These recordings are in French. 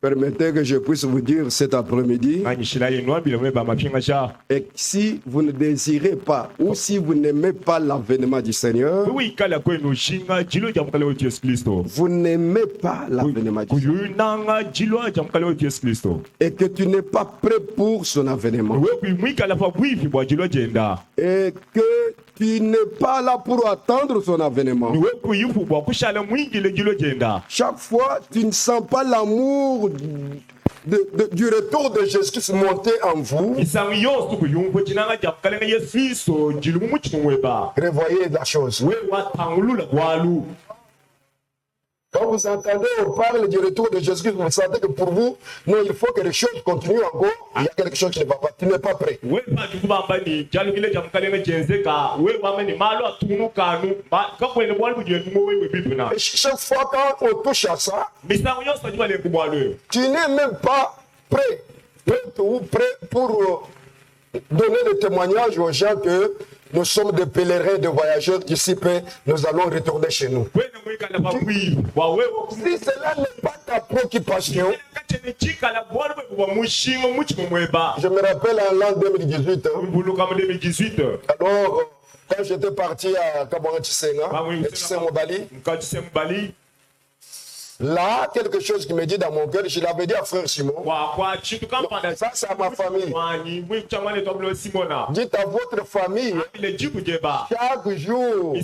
Permettez que je puisse vous dire cet après-midi, et si vous ne désirez pas ou si vous n'aimez pas l'avènement du Seigneur, vous n'aimez pas l'avènement du Seigneur, et que tu n'es pas prêt pour son avènement, et que tu n'es pas là pour attendre son avènement. Chaque fois, tu ne sens pas l'amour du retour de Jésus monter en vous. Revoyez la chose. Quand vous entendez, on parle du retour de Jésus, vous sentez que pour vous, non, il faut que les choses continuent encore. Il y a quelque chose qui ne va pas. Tu n'es pas prêt. Et chaque fois quand on touche à ça, tu n'es même pas prêt pour donner le témoignage aux gens que nous sommes des pèlerins, des voyageurs d'ici, nous allons retourner chez nous. Si cela n'est pas ta préoccupation, je me rappelle en l'an 2018, alors quand j'étais parti à Kaboura-Tchissenga, là, quelque chose qui me dit dans mon cœur, je l'avais dit à frère Simon. Ça, c'est à ma famille. Dites à votre famille, chaque jour,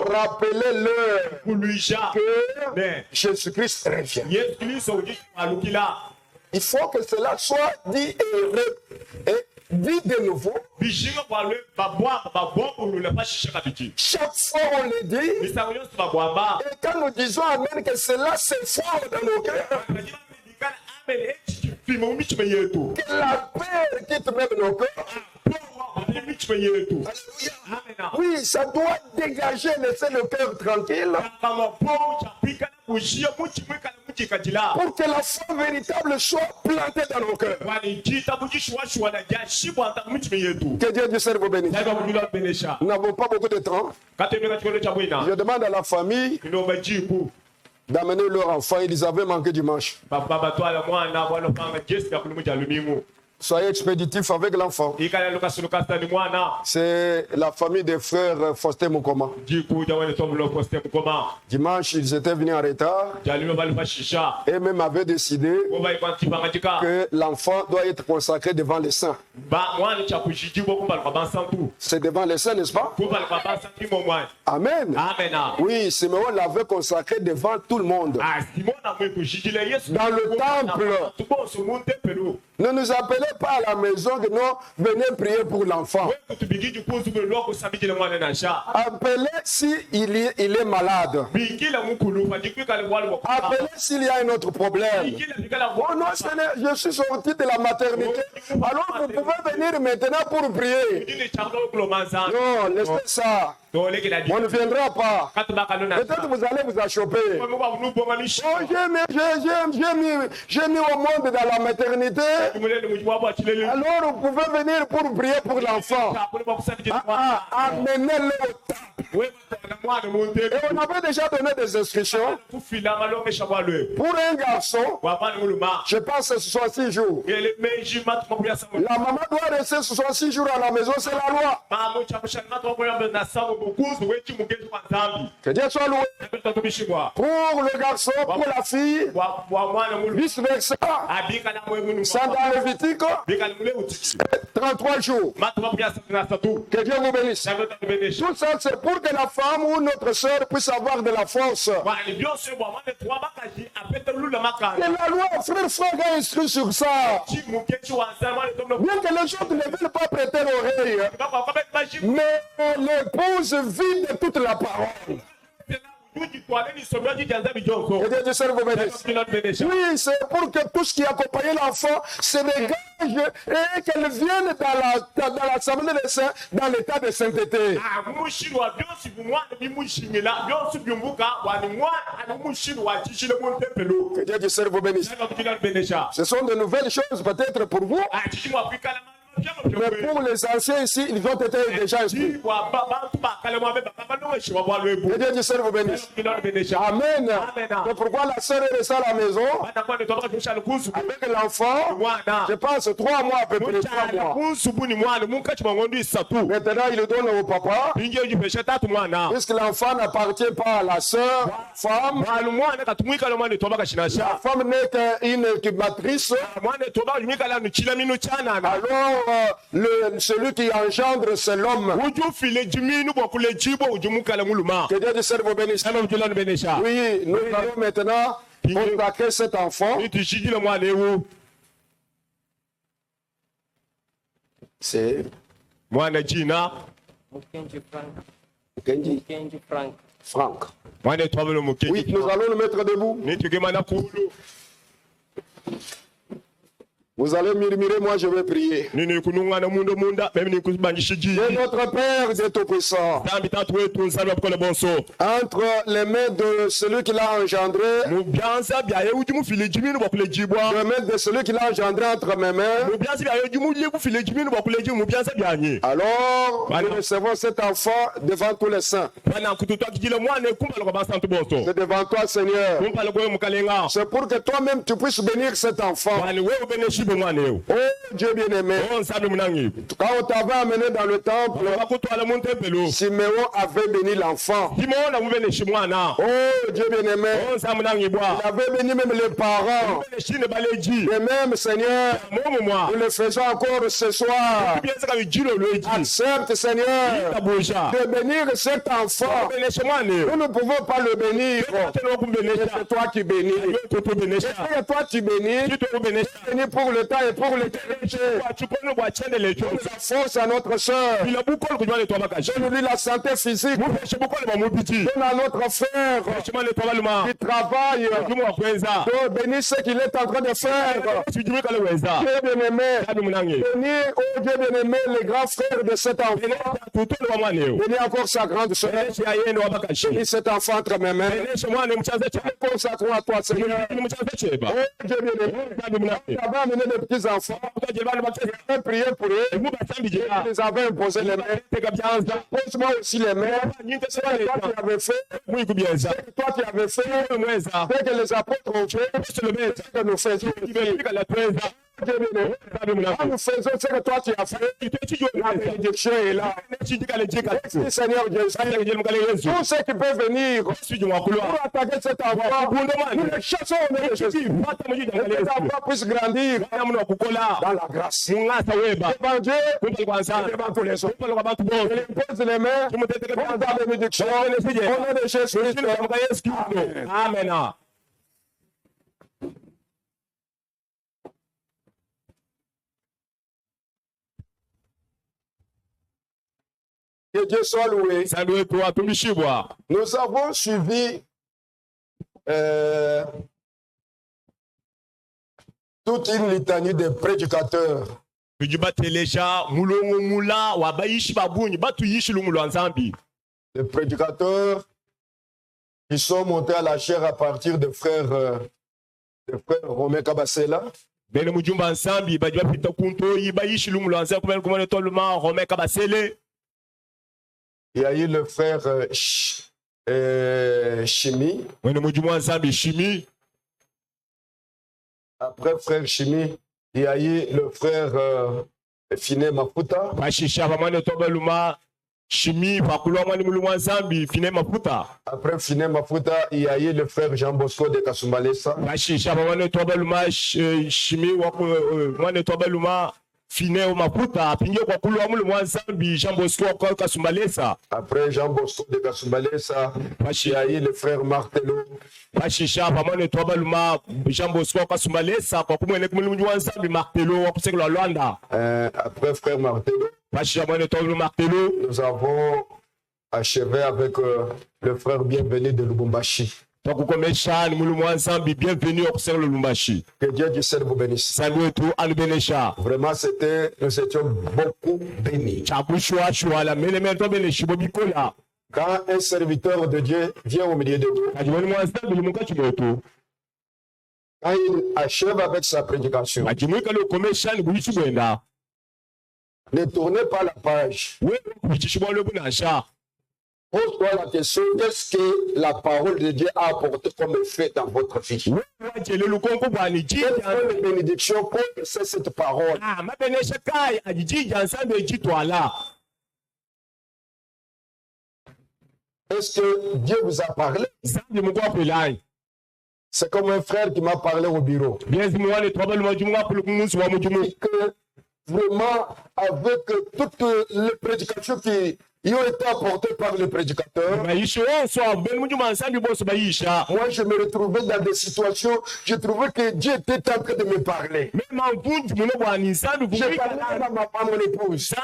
rappelez-leur que Jésus-Christ revient. Il faut que cela soit dit et dit de nouveau. Chaque fois on le dit. Et quand nous disons Amen, que cela se forme dans nos cœurs. Que la paix quitte même nos cœurs. Oui, ça doit dégager, laisser le cœur tranquille. Pour que la foi véritable soit plantée dans nos cœurs. Que Dieu du ciel vous bénisse. Nous n'avons pas beaucoup de temps. Je demande à la famille d'amener leur enfant. Ils avaient manqué dimanche. Soyez expéditif avec l'enfant. C'est la famille des frères Faustin Mukoma. Dimanche, ils étaient venus en retard et même avaient décidé que l'enfant doit être consacré devant les saints. C'est devant les saints, n'est-ce pas? Amen. Oui, Simeon l'avait consacré devant tout le monde. Dans le temple. Ne nous appelez pas à la maison que non, venez prier pour l'enfant. Appelez s'il est malade. Appelez s'il y a un autre problème. Oh non, Seigneur, je suis sorti de la maternité. Alors vous pouvez venir maintenant pour prier. Non, laissez ça. On ne viendra pas. Peut-être vous allez vous achoper. Oh, j'ai mis au monde dans la maternité. Alors vous pouvez venir pour prier pour l'enfant. Amenez-le au temple. Et on avait déjà donné des instructions. Pour un garçon, je pense que ce soit 6 jours. La maman doit rester 66 jours à la maison, c'est la loi. Que Dieu soit loué. Pour le garçon, pour la fille, vice versa. Ça dans Lévitique, 33 jours. Que Dieu vous bénisse. Tout ça, c'est pour que la femme ou notre soeur puisse avoir de la force. Et la loi, frère a instruit sur ça. Bien que les gens ne veulent pas prêter l'oreille, mais l'épouse vit de toute la parole. Oui, c'est pour que tout ce qui accompagne l'enfant se dégage et qu'elle vienne dans l'assemblée des saints dans l'état de sainteté. Que Dieu du ciel vous bénisse. Ce sont de nouvelles choses peut-être pour vous. Mais pour les anciens ici, ils ont été déjà instruits. Que Dieu du ciel vous bénisse. Amen. C'est pourquoi la sœur est restée à la maison avec l'enfant, je pense 3 mois à peu près, 3 mois. Maintenant, il le donne au papa, puisque l'enfant n'appartient pas à la sœur, femme. La femme n'est qu'une incubatrice. Alors, celui qui engendre, c'est l'homme. Que Dieu du ciel vous bénisse. Oui, nous allons maintenant contacter cet enfant. C'est Franck. Oui, nous allons le mettre debout. Vous allez murmurer, moi je vais prier. Notre Père Dieu Tout-Puissant, entre les mains de celui qui l'a engendré, les mains de celui qui l'a engendré entre mes mains, alors nous recevons cet enfant devant tous les saints. C'est devant toi, Seigneur. C'est pour que toi-même tu puisses bénir cet enfant. Oh Dieu bien-aimé, quand on t'avait amené dans le temple, Siméon avait béni l'enfant. Oh Dieu bien-aimé, il avait béni même les parents. Et même Seigneur, nous le faisons encore ce soir. Accepte Seigneur de bénir cet enfant. Nous ne pouvons pas le bénir. C'est toi qui bénis. C'est toi qui bénis. Bénis pour le temps et pour l'éternité. Force à notre soeur. Donne-lui la santé physique. Donne à notre frère qui travaille. Bénis ce qu'il est en train de faire. Dieu bien-aimé. Bénis, oh Dieu bien-aimé, les grands frères de cet enfant. Bénis encore sa grande soeur. Bénis cet enfant entre mes mains. Consacrons à toi, Seigneur. Oh Dieu bien-aimé. Tu avais amené les petits enfants. Tu avais prié pour eux. Tu les avais imposé les mains. Pose-moi aussi les mains. C'est toi qui avais fait. C'est toi qui avais fait. C'est que les apôtres ont fait. C'est que nous faisons. Quand nous faisons ce que toi tu as fait, la bénédiction est là. Merci Seigneur Jésus. Tous ceux qui peuvent venir pour attaquer cet enfant, nous les chassons au nom de Jésus. Que les enfants puissent grandir dans la grâce. Devant Dieu, devant tous les autres. Je les pose les mains pour ta bénédiction. Au nom de Jésus. Amen. Que Dieu soit loué. Nous avons suivi toute une litanie de prédicateurs. Les prédicateurs qui sont montés à la chair à partir de frères Romain Kabasela. Il y a eu le frère Chimie. Après frère Chimie, il y a eu le frère Finé Mafuta. Après Finé Mafuta, il y a eu le frère Jean Bosco de Kasumbalesa. Après Jean Bosco de Kasumbalesa, il y a eu le frère Martello. Après frère Martello, nous avons achevé avec le frère bienvenu de Lubumbashi. Que Dieu du ciel vous bénisse. Vraiment, nous étions beaucoup bénis. Quand un serviteur de Dieu vient au milieu de nous, quand il achève avec sa prédication, Ne tournez pas la page. Pose-toi la question, qu'est-ce que la parole de Dieu a apporté comme effet dans votre vie? Quelles sont les bénédictions pour laisser cette parole? Est-ce que Dieu vous a parlé? C'est comme un frère qui m'a parlé au bureau. Et que vraiment, avec toutes les prédications qui ont été apportées par le prédicateur, moi je me retrouvais dans des situations, je trouvais que Dieu était en train de me parler. J'ai parlé à mon épouse.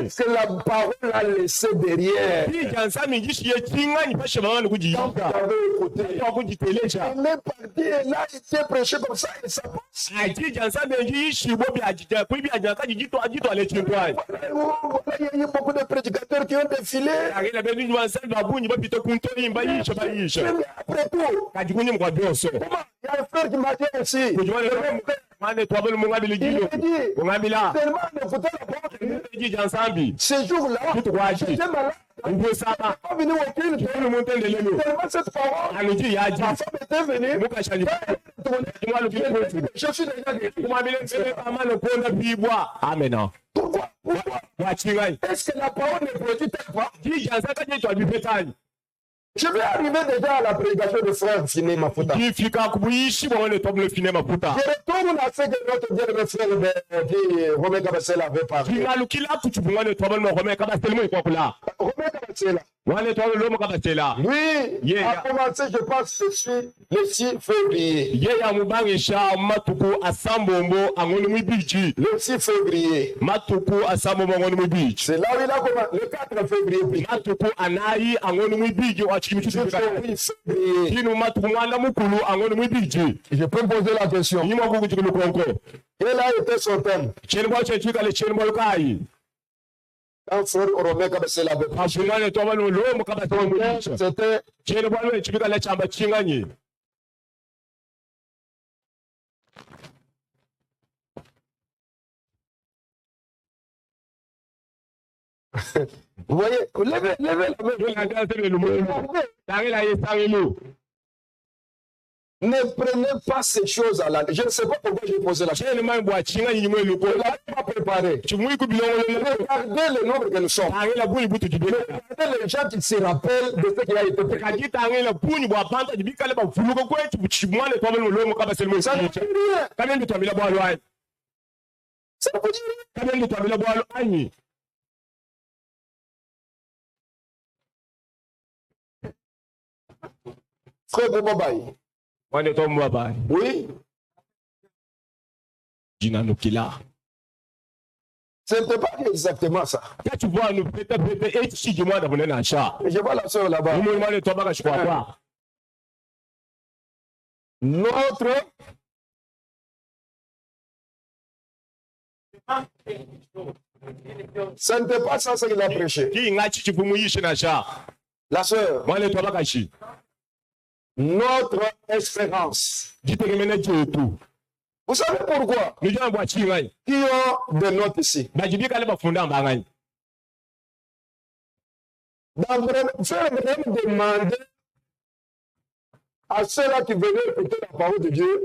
Qu'est-ce que la parole a laissé derrière? Quand j'avais écouté, il est parti et là il s'est prêché comme ça et ça passe. Il y a eu beaucoup de prédicateurs qui ont défilé. Après tout, comment? Il y a un frère qui m'a dit ainsi. Il m'a dit, tellement d'écouter la parole. Ce jour-là, j'étais malade. Je ne suis pas venu au culte. Tellement cette parole, ma femme était venue. Je suis déjà guéri. Amen. Pourquoi? Est-ce que la parole ne produit-elle pas? Je vais arriver déjà à la prédication de frère Finé Mafuta. Je retourne à ce que notre bien-aimé frère Romain Kabasela avait parlé. Romain Kabasela. Lui a commencé, je pense, le 6 février. Le 6 février. C'est là où il a commencé, le 4 février. Je peux me poser la question. Quel a été son thème? Un frère Romain Kabasela avait parlé. C'était vous voyez, levez la main. Ne prenez pas ces choses à la... Je ne sais pas pourquoi j'ai posé la question. On ne l'a pas préparé. Regardez le nombre que nous sommes. Regardez les gens qui se rappellent de ce qui a été fait. Ça ne veut dire rien. Ça ne veut dire rien. Frère Bobabaï. Oui. Ce n'était pas exactement ça. Je vois la soeur là-bas. Notre ça n'était pas ça ce qu'il a prêché. La soeur. Notre espérance. Vous savez pourquoi? Qui ont des notes ici. Faire même demander à ceux-là qui venaient écouter la parole de Dieu.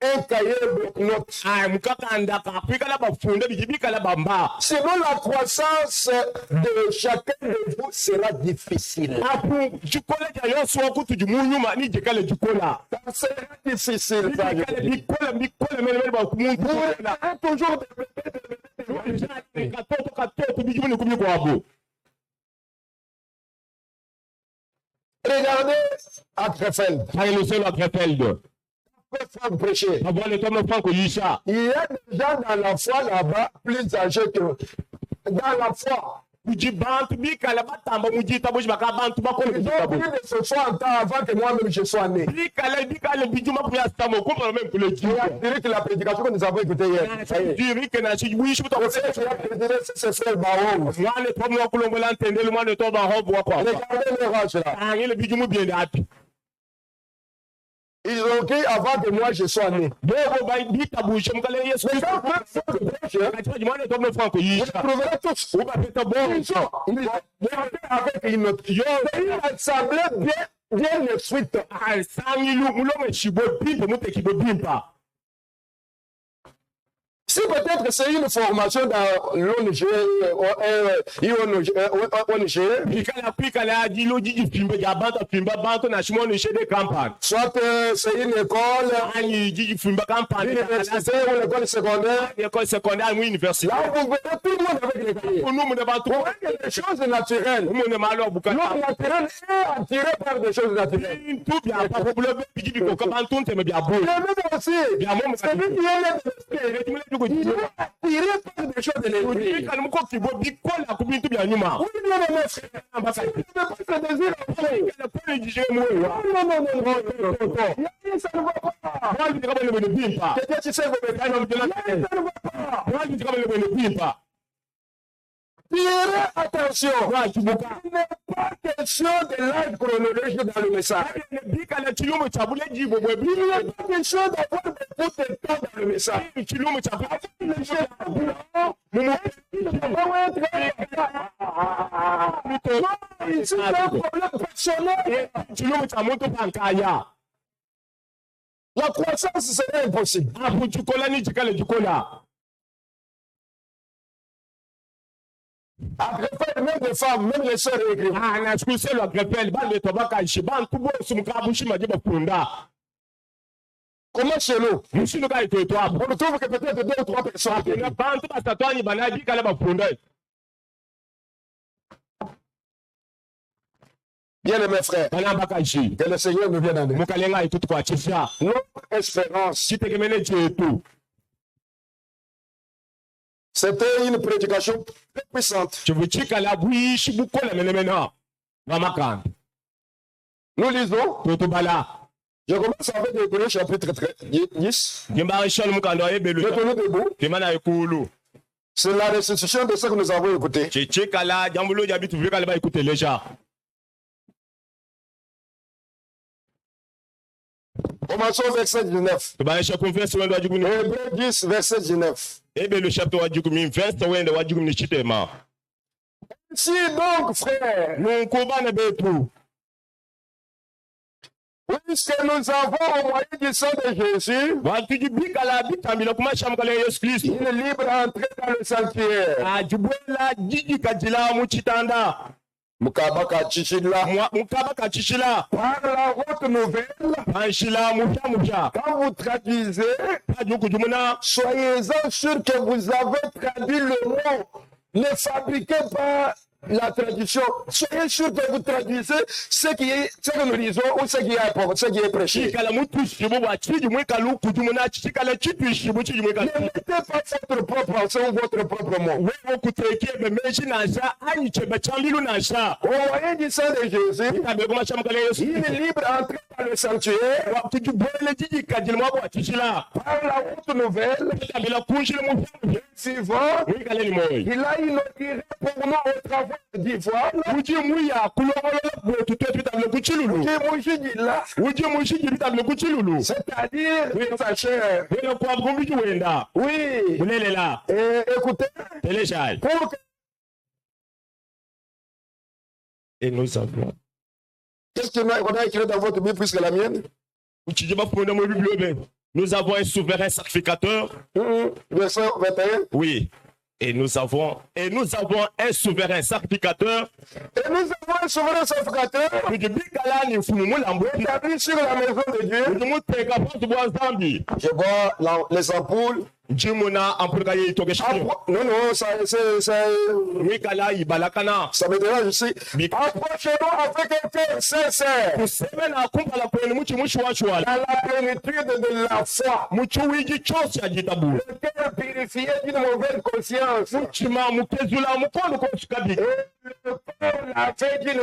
Un cahier bloc-notes. Sinon, la croissance de chacun de vous sera difficile. Ça sera difficile. Vous toujours regardez à Krefeld. Prêcher. Il y a des gens dans la foi là-bas plus âgés que dans la foi. Ils ont pris de ce soit en temps avant que moi-même je sois né. Il a dit que la prédication que nous avons écoutée hier. C'est frère Baron. Regardez leur âge là. Ils ont dit avant que moi je sois né. Vous trouverez tous. Avec une autre. Une assemblée bien suite. Si peut-être c'est une formation dans l'ONG, soit c'est une école, université ou une école secondaire, université. Là, vous verrez tout le monde avec les cahiers. Les choses naturelles. L'homme naturel est attiré par des choses naturelles. Le même aussi. C'est lui qui est attiré par des choses de l'esprit. Oui, non, attention, il n'est pas question de l'âge chronologique dans le message. Il n'est pas question d'avoir beaucoup de temps dans le message. C'est un problème personnel. La croissance serait impossible. Après, même les femmes, même les sœurs écrivent. Comment chez nous? On retrouve que peut-être 2 ou 3 personnes. Bien mes frères, que le Seigneur nous vienne en aide. Notre espérance. C'était une prédication très puissante. Nous lisons. Je commence avec Hébreux chapitre 10. Mettons-nous debout. C'est la restitution de ce que nous avons écouté. Commençons verset 19. Hébreux 10, verset 19. Si donc, frère, puisque nous avons au moyen du sang de Jésus une libre entrée dans le sanctuaire. Mukabaka chichila. Par la route nouvelle, quand vous traduisez, soyez-en sûrs que vous avez traduit le mot. Ne fabriquez pas la traduction. Soyez sûr que vous traduisez ce que nous lisons ou ce qui est prêché. Ne mettez pas votre propre pensée ou votre propre mot. Au moyen du sang de Jésus, il est libre d'entrer dans le sanctuaire. Par la route nouvelle, suivant, il a inauguré pour nous au travail d'ivoire. C'est-à-dire sa chair. Oui. Écoutez. Et nous avons. Qu'est-ce qu'on a écrit dans votre Bible plus que la mienne? Nous avons un souverain sacrificateur. Verset 21. Oui. Et nous avons un souverain sacrificateur. Et nous avons un souverain sacrificateur établi sur la maison de Dieu. Je vois les ampoules. Non, ça me dérange ici. Approchez-nous avec un cœur sincère. Dans la plénitude de la foi. Le cœur purifié d'une mauvaise conscience. Et le corps lavé d'une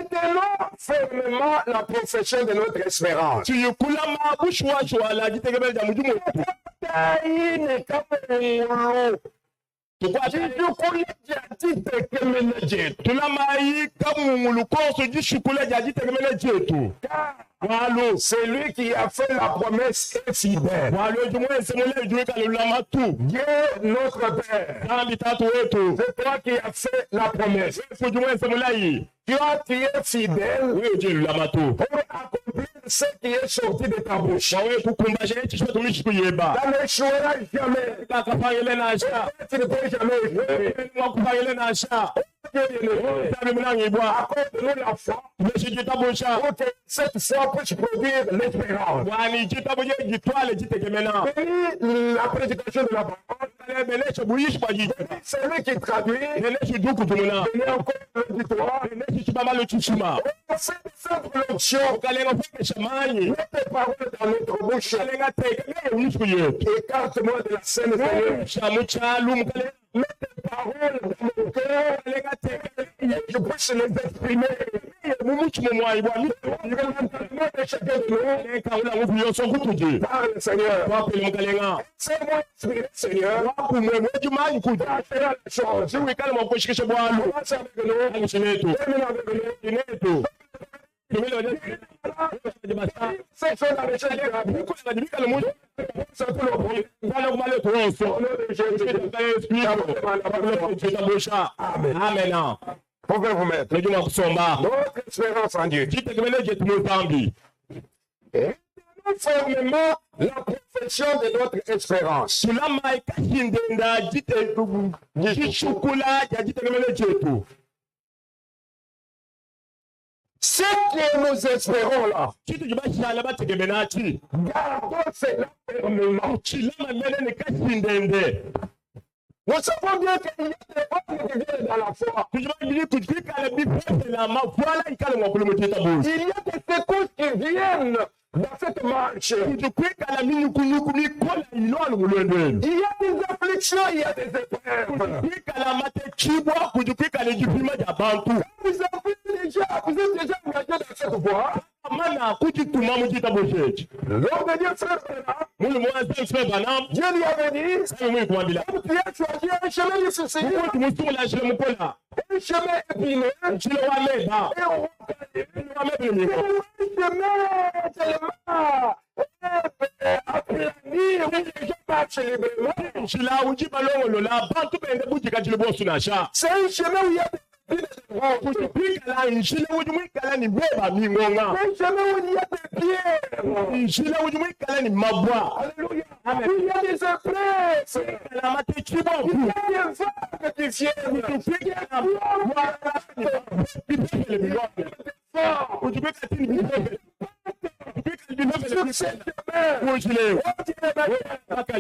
retenons fermement la profession de notre espérance. C'est lui qui a fait la promesse est fidèle. Dieu notre Père, c'est toi qui as fait la promesse. Toi qui es fidèle pour accomplir ce qui est sorti de ta bouche. Ça n'échouera jamais. Tu ne peux jamais échouer. Accorde-nous la foi pour que cette foi puisse produire l'espérance. La prédication de la parole, c'est lui qui traduit. Donner encore l'auditoire. C'est l'onction. Mets tes paroles dans notre bouche. Écarte-moi de la scène. Mets tes paroles dans mon cœur. Je puisse les exprimer. Parle, Seigneur. C'est moi inspiré, Seieur. Faire les choses. Commence avec nous. Termine avec nous. C'est fait la recherche de la vie. C'est tout le bruit. Amen. Pouvez vous mettre. Notre espérance en Dieu. Et fermement la profession de notre espérance. Ce que nous espérons là, gardons cela fermement. Nous savons bien qu'il y a des hommes qui viennent dans la foi. Il y a des secousses qui viennent dans cette marche. Il y a des afflictions, il y a des épreuves. Vous êtes déjà engagé dans cette voie. L'homme de Dieu, frère Branham, Dieu lui avait dit, comme tu as choisi un chemin difficile, un chemin épineux, et on va gagner. Un chemin tellement aplani, où les gens marchent librement. C'est un chemin où il y a des un chemin où il y a des pierres. Alléluia. Il y a des empreintes. Il y a des vagues qui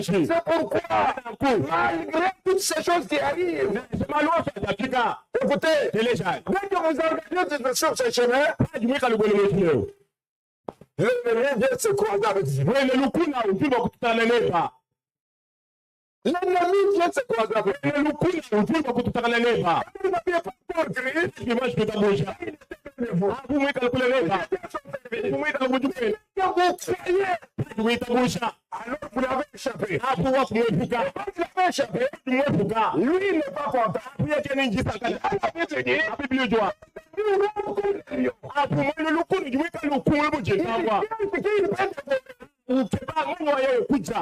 c'est pourquoi, malgré toutes ces choses qui arrivent, écoutez, dès que vous engagez sur ce chemin, l'ennemi vient se croiser avec vous. L'ennemi vient se croiser avec vous. Vous n'aviez pas compris. Vous croyez, alors vous l'avez échappé. Vous l'avez échappé. Lui n'est pas content.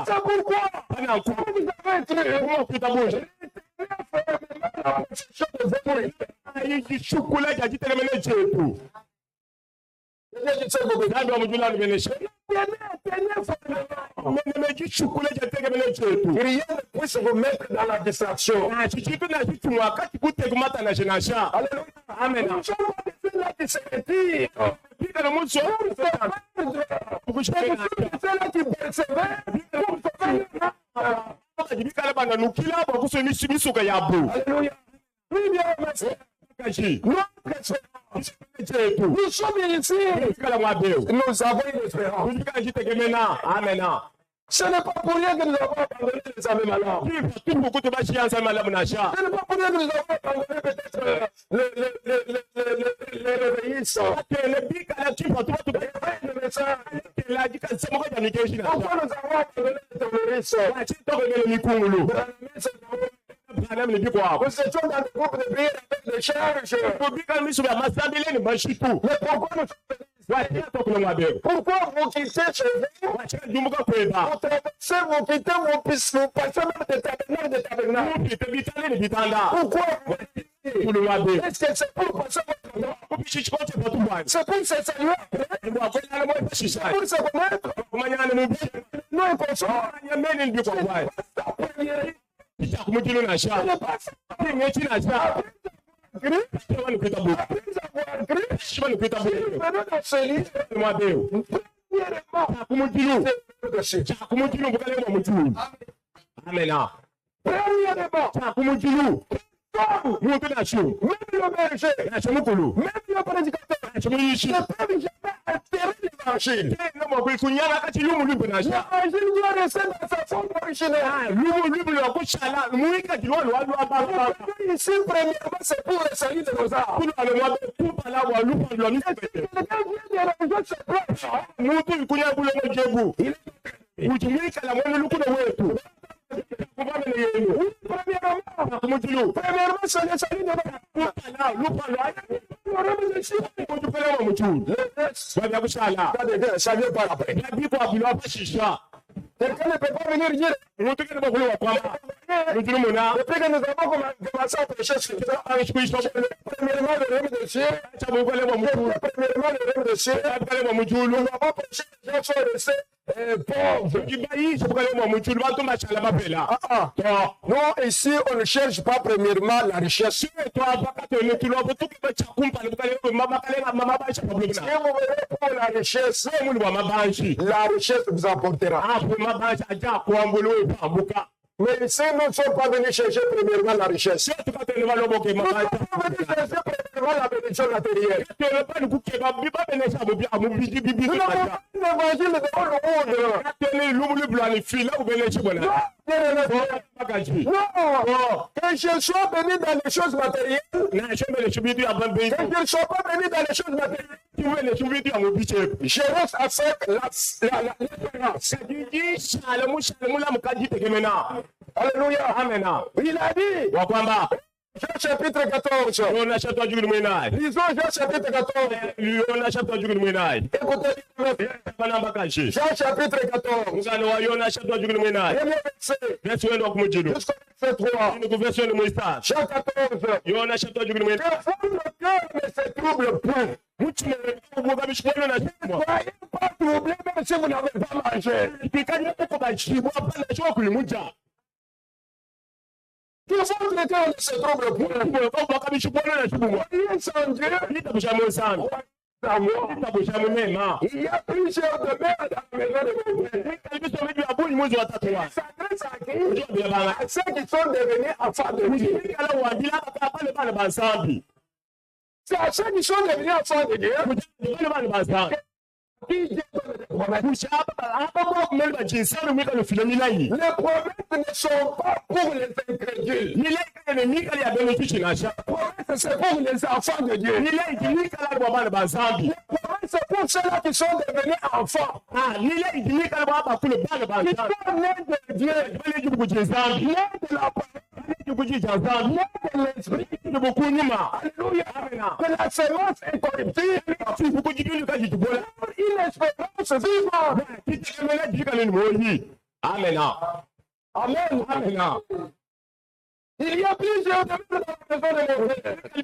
C'est pourquoi vous avez rien ne puisse vous mettre dans la distraction. Amen. Nous sommes ici. Nous avons une espérance. Ce n'est pas pour rien que nous avons abandonné les amis malades. Ce n'est pas pour rien que nous avons abandonné peut-être les réveillistes. Pourquoi nous avons abandonné les terroristes? Nous étions dans le groupe de prière avec des charges. Mais pourquoi nous sommes venus? Pourquoi vous quittez chez vous? Vous traversez, vous quittez vos pistes, vous passez même de tabernacle. Pourquoi? Est-ce que c'est pour passer votre temps? C'est pour se saluer. C'est pour se connaître. Non, même le berger, même le prédicateur, ne peuvent jamais altérer l'évangile. L'évangile doit rester dans sa forme originelle. Ici, premièrement, c'est pour le salut de nos âmes. Premièrement, c'est le salut de nos âmes. Ça vient par après. Quelqu'un ne peut pas venir dire depuis que nous avons commencé à prêcher sur ça, premièrement le règne de Dieu, premièrement le règne de Dieu, nous avons prêché, les gens sont restés pauvres. Non, ici on ne cherche pas premièrement la richesse. Si vous verrez pour la richesse vous apportera. Mais si nous ne sommes pas venus chercher premièrement la richesse, nous sommes venus chercher premièrement la bénédiction matérielle. Nous n'avons pas l'évangile de le monde. Non, que je sois béni dans les choses matérielles, que je ne sois pas béni dans les choses matérielles, je reste avec l'espérance. Alléluia. Amen. Il a dit, Jean chapitre 14. Lisons Jean chapitre 14. Écoutez, Jean chapitre 14. Verset 3. Jean 14. Que le cœur ne se trouble point. Ne soyez pas troublés même si vous n'avez pas mangé. Que votre cœur ne se trouble point. Priez sans Dieu. Il y a plusieurs demeures dans la maison de mon Père. Il s'adresse à qui? À ceux qui sont devenus enfants de Dieu. C'est à ceux qui sont devenus enfants de Dieu. Les promesses ne sont pas pour les incrédules. Les promesses, c'est pour les enfants de Dieu. Les promesses, c'est pour ceux-là qui sont devenus enfants. Ils sont nés de Dieu, nés de la parole, nés de l'esprit. Alléluia. Que la semence est corruptible. Une espérance vivante. Amen. Amen. Amen. Il y a plusieurs demeures dans la maison de mon Père. Si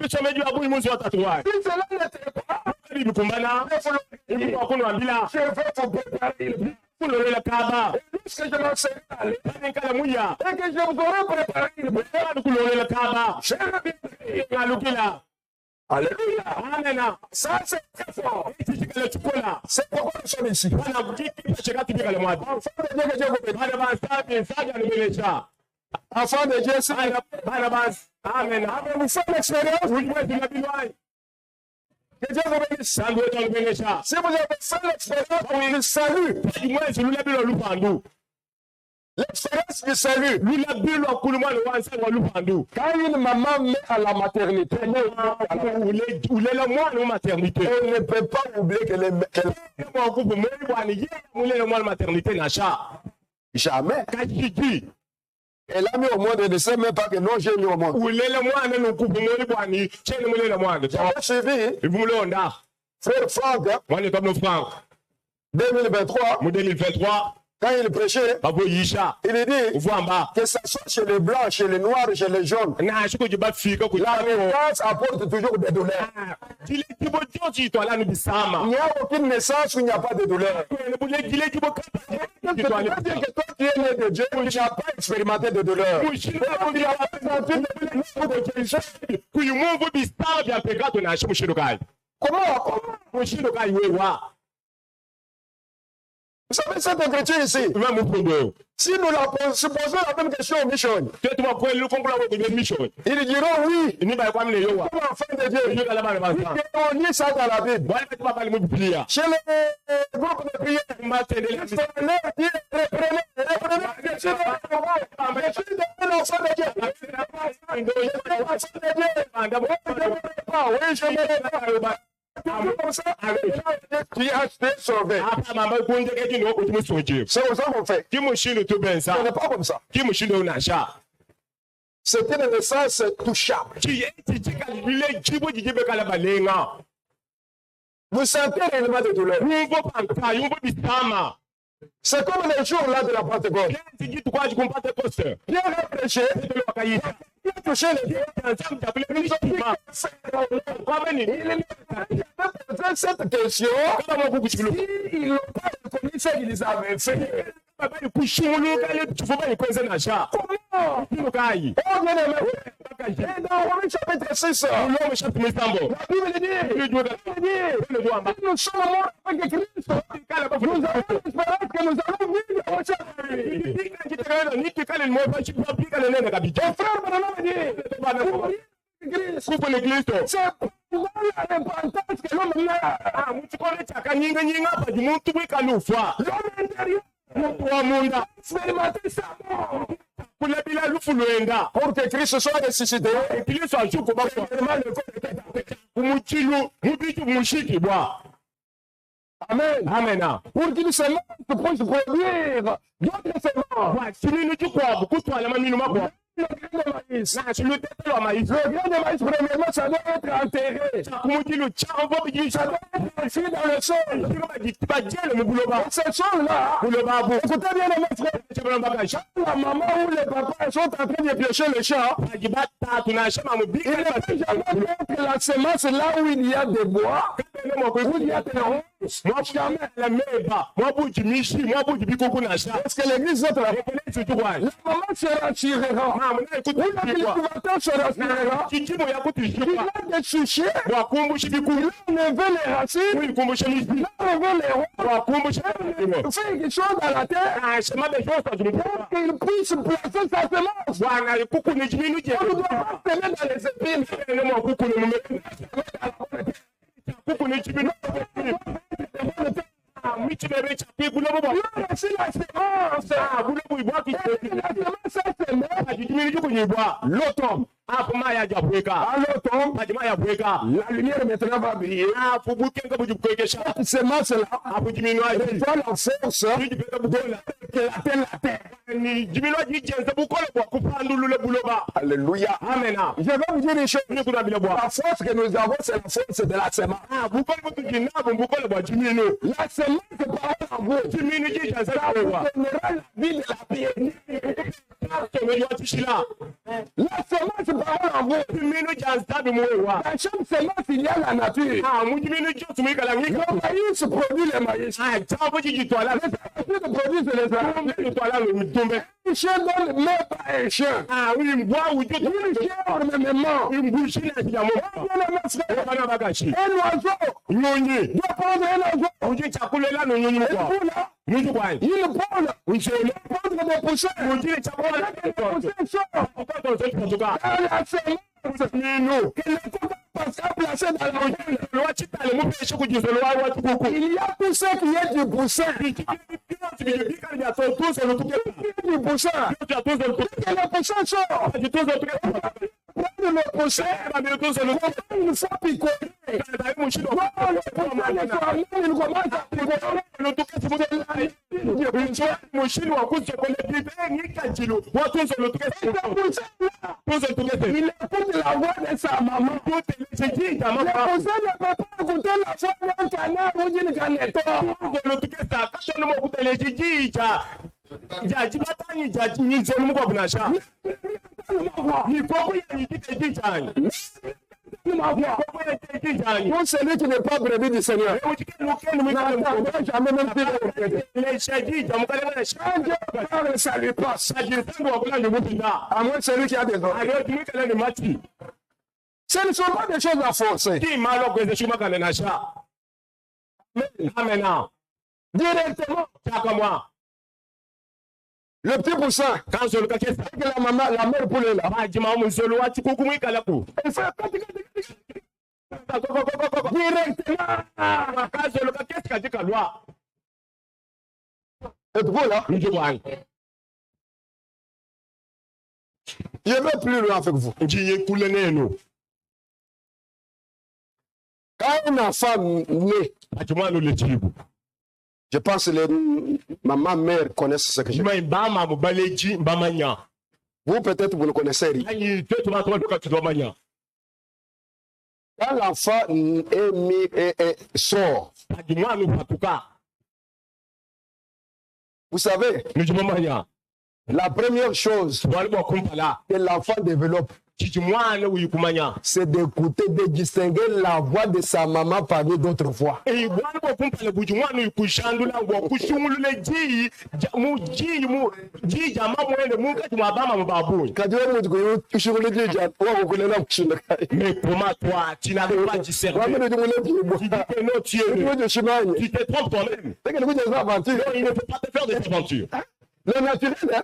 cela n'était pas, je vais vous préparer et lorsque je m'en serai allé, et que je vous aurai préparé je reviendrai. Alléluia. Amen. Ça, c'est très fort. C'est pourquoi nous sommes ici. Enfant de Dieu, c'est Amen. Avez-vous fait l'expérience? Que Dieu vous bénisse. Si vous avez fait l'expérience du salut, l'expérience du salut, quand une maman met à la maternité, elle ne peut pas oublier qu'elle est jamais. Elle a mis au monde et ne sait même pas que non, j'ai mis au monde. Vous avez suivi frère Franck, 2023, quand il prêchait, il dit que ça soit chez les blancs, chez les noirs, chez les jaunes, la naissance apporte toujours des douleurs. Il n'y a aucune naissance où il n'y a pas de douleur. C'est-à-dire que toi qui es né de Dieu, tu n'as pas expérimenté de douleur. Comment? Vous savez, cet chrétien ici, si nous supposons la même question au Mission, ils diront oui, comme enfant de Dieu. On lit ça dans la Bible. Chez les groupes de prière, tu as été sauvé. C'est comme ça qu'on fait. Ce n'est pas comme ça. C'est une naissance touchable. Vous sentez réellement de douleur. C'est comme les jours-là de la Pentecôte. Pierre a prêché. Il a touché les pieds. Cette question, ils n'ont pas reconnu ce qu'ils avaient fait. Comment? Oh, bien aimé. Et dans Romains chapitre 6, la Bible dit, nous sommes morts avec Christ. Nous avons l'espérance que nous allons vivre au salut. Mon frère, maintenant, me dit, c'est pour l'Église. C'est pour la repentance que l'homme a. L'homme intérieur. Expérimenter sa mort. Pour que Christ soit ressuscité. Amen. Amen. Pour qu'il se lance, puisse produire d'autres semences. Le grain de maïs, premièrement, ça doit être enterré. Ça doit être laissé dans le sol. Et ce sol-là, écoutez bien les frères, la maman ou les papas sont en train de piocher le champ, ils ne peuvent jamais mettre la semence là où il y a des bois, où il y a des ronces. Parce que l'église est là. La maman se rassurera. Ou la cultivateur se rassurera. Il a des soucis. Il a enlevé les racines. Il a enlevé les ronces. Il fait quelque chose dans la terre. Pour qu'il puisse placer sa semence. On ne doit pas semer dans les épines. L'automne. À l'automne, la lumière maintenant va briller. Cette semence-là reçoit la force de la terre. Alléluia. Amen. Je vais vous dire une chose. La force que nous avons, c'est la force de la semence. La semence est parole en vous. Ça vous donnera la vie de la piété. La semence est parole en vous. Dans chaque semence, il y a la nature. Le maïs produit le maïs. Les produits, c'est les araignées. Un chien donne même pas un chien. Un chien ornemement. Un oiseau doit prendre un oiseau. Il prend des poussins. Placé dans la il y a poussin qui est du poussin. Du poussin. Le poussin sort. Le poussin, une fois picolé, Il écoute la voix de sa maman. Le cousin ne peut pas écouter la voix d'un canard ou d'une canette. Pour celui qui n'est pas brebis du Seigneur, n'attendez jamais même plus quand Dieu parle, ça lui passe. À moins de celui qui a des oreilles. Ce ne sont pas des choses à forcer. Directement. Le petit poussin, quand je le cache, c'est que la maman, la mère poule là. Directement. Êtes-vous là? Je vais plus loin avec vous. Quand un enfant naît, je pense que les mamans, mères connaissent ce que je dis. Vous, peut-être, vous ne connaissez rien. Quand l'enfant est mis et sort, vous savez, la première chose que l'enfant développe, c'est d'écouter, de distinguer la voix de sa maman parmi d'autres voix. Mais comment toi, tu n'arrives pas à discerner? Tu te trompes toi-même. Il ne peut pas te faire des aventures. Le naturel, hein?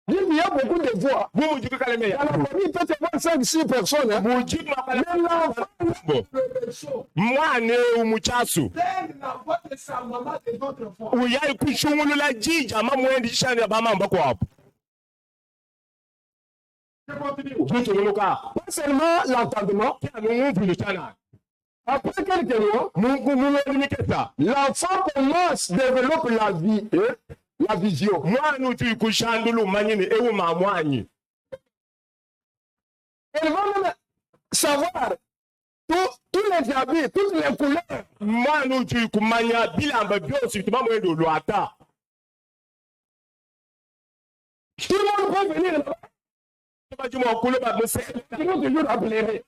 Il y a beaucoup de voix. Dans la famille, il peut y avoir 5-6 personnes. Hein? Mais l'enfant, moi, la voix de sa maman et d'autres voix. Pas seulement l'entendement. Après quelques mois, l'enfant commence à développer la vie, la vision. Elle va même savoir tous les habits, toutes les couleurs. Tout le monde peut venir là. Tout le monde toujours appellerait.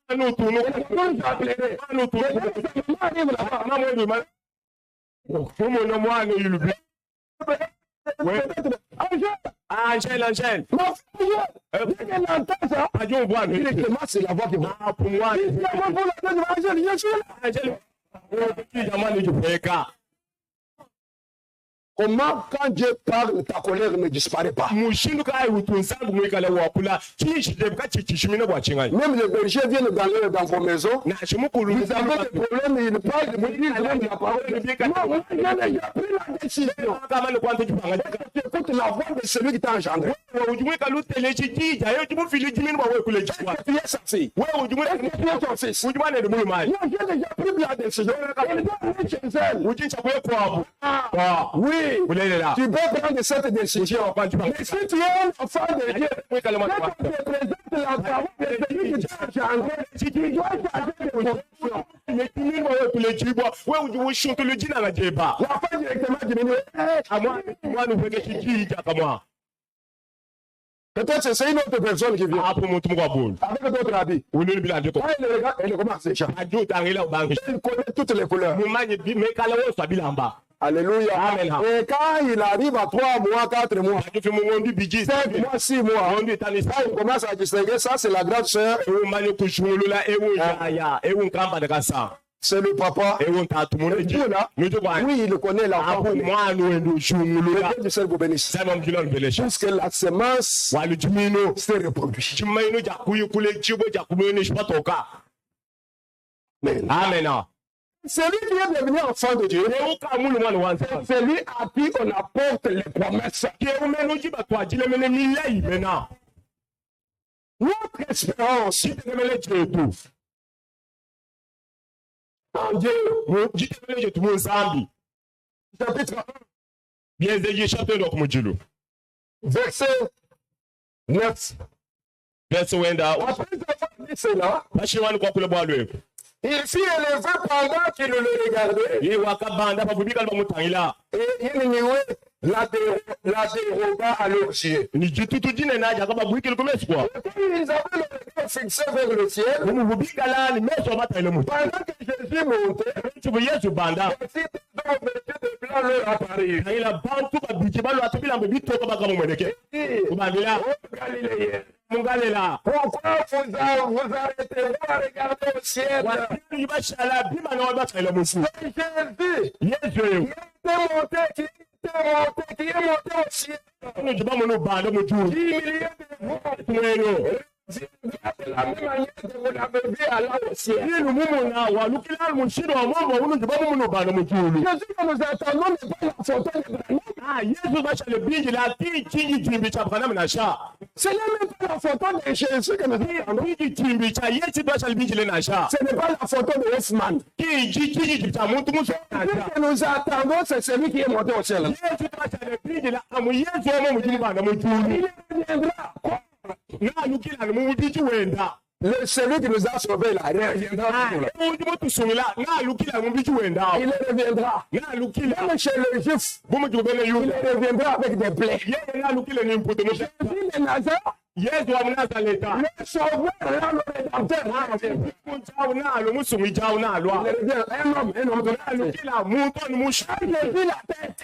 Angèle. C'est la voix qui va. Pour moi, comment, quand Dieu parle, ta colère ne disparaît pas. Même les bergers viennent dans vos maisons. Vous avez des problèmes, ils parlent de la parole. Moi, j'ai pris la décision. Écoute la voix de celui qui t'a engendré. Est-ce que tu es sa fille? Est-ce que tu es ton fils? Moi, j'ai déjà pris la décision. Elle doit aller chez elle. Oui. Tu peux prendre cette décision. Mais si tu es un enfant de Dieu, quand on te présente la parole de celui qui t'a engendré, tu dois changer de position. L'enfant directement diminue. Peut-être c'est une autre personne qui vient. Avec d'autres habits. Quand il regarde, elle commence à échapper. Elle connaît toutes les couleurs. Alléluia. Amen. Et quand il arrive à 3 mois, 4 mois, 5 mois, 6 mois, quand il commence à distinguer, ça c'est la grande sœur. C'est le papa. Dieu là, oui, il connaît l'enfant. Que Dieu vous bénisse. Parce que la semence s'est reproduite. Amen. Celui qui est devenu enfant de Dieu, c'est lui à qui on apporte les promesses. Notre espérance en Dieu. Chapitre 1. Verset 9. Verset 9. Après avoir dit cela, il fut élevé pendant qu'il le regardait. Et il la déroba à leurs yeux. Ils avaient le regard fixé vers le ciel. Pendant que Jésus montait, voici dans le de blanc leur appareil. Pourquoi vous arrêtez-vous à regarder au ciel? Jésus, qui est monté au ciel. 10 milliers de voix. De la même manière que vous l'avez vu aller au ciel. Jésus que nous attendons n'est pas la photo de ce n'est même pas la photo de Jésus que nous attendons. Ce n'est pas la photo de Hoffman. Ce que nous attendons, c'est celui qui est monté au ciel. Il reviendra. Celui qui nous a sauvés là, il reviendra. Il reviendra. Même chez le juif, il reviendra avec des plaies. Jésus de Nazareth, le sauveur, là, le rédempteur, un homme, Jésus la tête.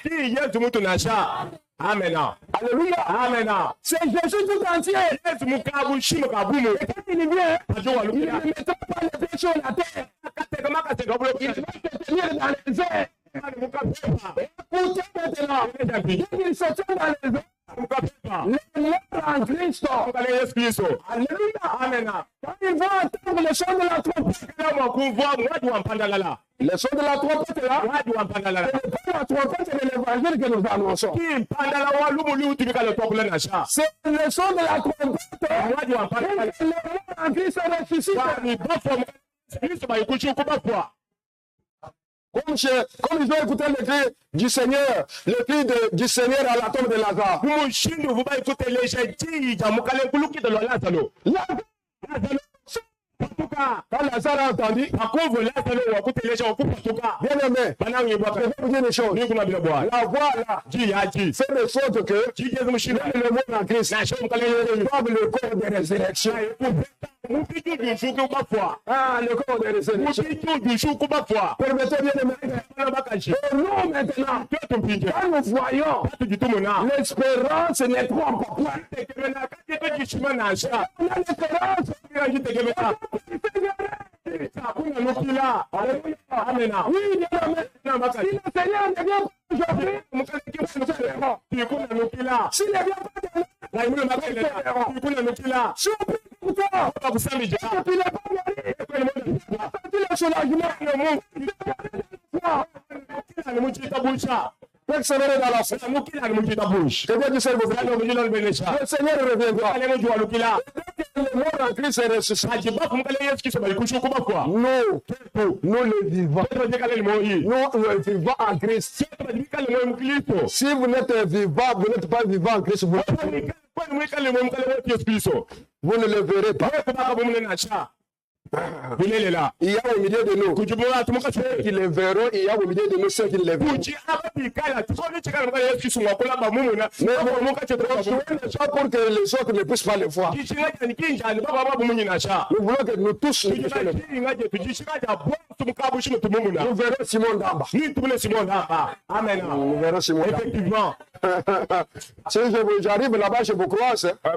Amen. Alléluia. Amen. C'est Jésus tout entier. Et quand il vient, il ne mettra pas les pieds sur la terre. Il va te tenir dans les airs. Écoutez maintenant. Il se tient dans les airs. Les morts en Christ. Alléluia. Amen. Quand ils vont entendre le son de la trompette. Le son de la trompette là. C'est la trompette de l'évangile que nous annonçons. C'est le son de la trompette. Les morts en Christ ressuscitent. Comme ils ont écouté le cri du Seigneur, le cri du Seigneur à la tombe de Lazare. Quand Lazare a entendu, bien aimé, je vais vous dire des choses. La voix là, c'est de sorte que le monde en Christ doivent le corps de résurrection. Ah, le corps de résurrection. Permettez bien de nous maintenant, quand nous voyons l'espérance ne trompe pas. On a l'espérance. Oui, si le Seigneur ne vient pas aujourd'hui, s'il ne vient pas demain, si on prie pour toi, tu n'es pas guéri, le soulagement, persévérer dans la foi. Que Dieu du cerveau. Le Seigneur reviendra. Le monde en Christ est ressuscité. Nous le vivons. Nous le vivons en Christ. Si vous n'êtes vivant, vous n'êtes pas vivant en Christ, vous ne le verrez pas. Il y a au milieu de nous ceux qui le verront, il y a au milieu de nous ceux qui le verront. Mais pas pour que les autres ne puissent pas le voir. Nous voulons que nous tous nous verrons Simon d'Amba. Amen. Nous verrons Simon d'Amba. Effectivement. Si j'arrive là-bas, je vous croise. Je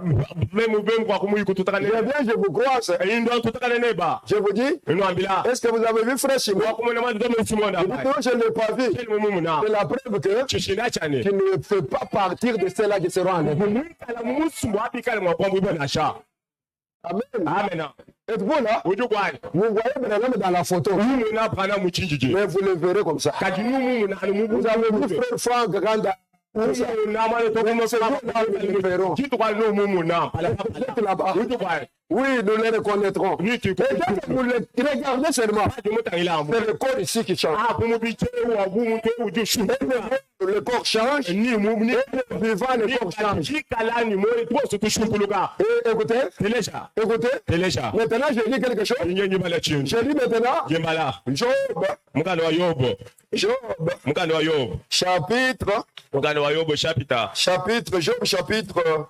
vous croise. Je vous dis, est-ce que vous avez vu frère Simon? Je ne l'ai pas vu. C'est la preuve que tu ne fais pas partir de ceux-là qui seront enlevés. Amen. Êtes-vous là? Vous voyez Branham dans la photo. Mais vous le verrez comme ça. Vous avez vu frère Franck Ganda. Oui, nous les reconnaîtrons. Et donc, vous les regardez seulement. C'est le corps ici qui change. Le corps change. Et le vivant, le corps change. Et écoutez. Maintenant, je dis quelque chose. Je dis maintenant. Job chapitre